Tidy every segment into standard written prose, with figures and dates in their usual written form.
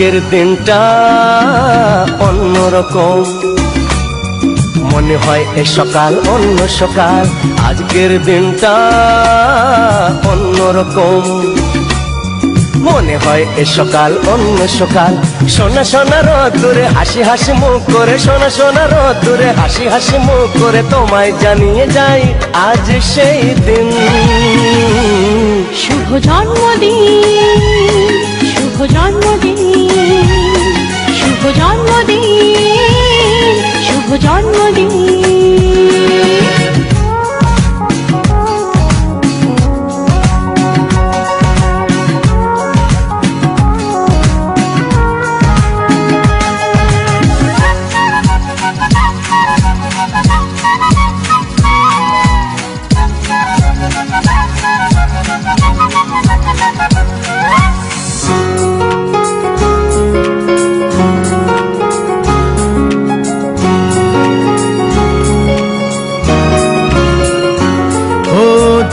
আজকের দিনটা অন্যরকম, মনে হয় এ সকাল অন্য সকাল। আজকের দিনটা অন্যরকম, মনে হয় এ সকাল অন্য সকাল। সোনা সোনা রোদ্দুরে হাসি হাসি মুখ করে, সোনা সোনা রোদ্দুরে হাসি হাসি মুখ করে তোমায় জানিয়ে যাই আজ সেই দিন। শুভ জন্মদিন, শুভ জন্মদিন, শুভ জন্মদিন, শুভ জন্মদিন।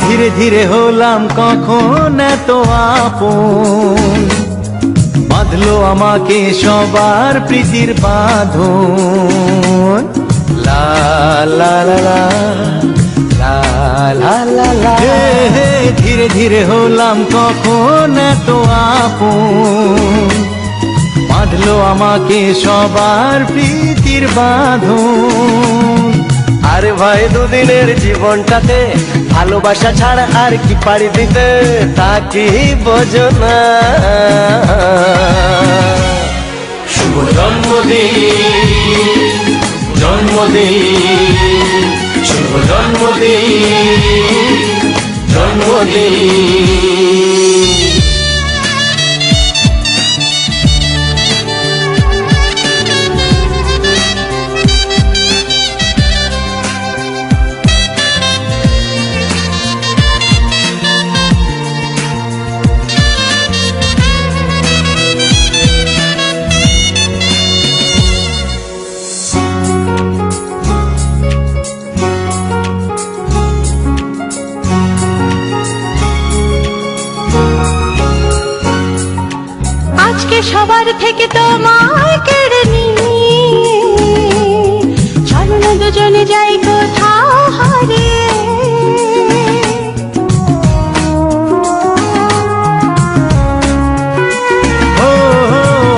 ধীরে ধীরে হলাম কখন এত আপন, বাঁধলো আমাকে সবার প্রীতির বাঁধন। লা লা লা লা লা লা লা লা। ধীরে ধীরে হলাম কখন এত আপন, বাঁধলো আমাকে সবার প্রীতির বাঁধন। আরে ভাই দুদিনের জীবনটাতে ভালোবাসা ছাড়া আর কি পারি দিতে, তা কি বোঝো না। শুভ জন্মদিন, জন্মদিন, শুভ জন্মদিন, জন্মদিন। আজকে সবার থেকে তোমায় কেড়ে নিয়ে চলো না দুজনে যাই কোথাও হারিয়ে। ও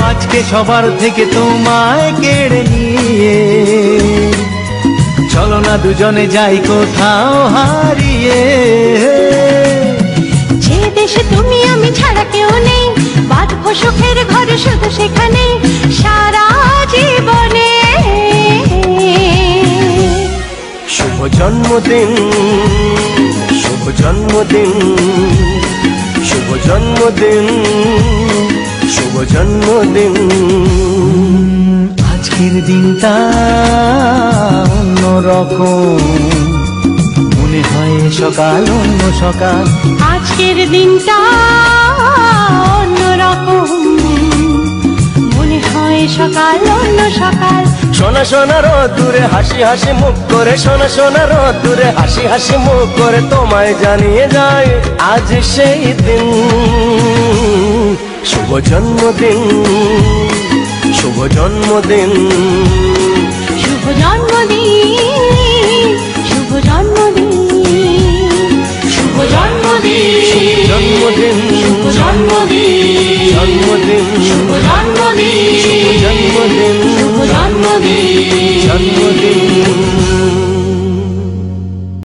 আজকে সবার থেকে তোমায় কেড়ে নিয়ে চলো না দুজনে যাই কোথাও হারিয়ে। যে দেশে তুমি আমি ছাড়া কেউ নেই, বাঁধবো সুখের ঘর শুধু সেখানে সারা জীবনে। শুভ জন্মদিন, শুভ জন্মদিন, শুভ জন্মদিন, শুভ জন্মদিন। আজকের দিনটা অন্যরকম, মনে হয় সকাল অন্য সকাল। আজকের দিনটা অন্যরকম, মনে হয় সকাল অন্য সকাল। সোনা সোনা রোদ্দুরে হাসি হাসি মুখ করে, সোনা সোনা রোদ্দুরে হাসি হাসি মুখ করে তোমায় জানিয়ে যায় আজ সেই দিন। শুভ জন্মদিন, শুভ জন্মদিন, শুভ জন্মদিন, শুভ জন্মদিন, শুভ জন্মদিন, জন্মদিন, শুভ জন্মদিন, জন্মদিন, শুভ জন্মদিন, জন্মদিন, শুভ জন্মদিন, জন্মদিন।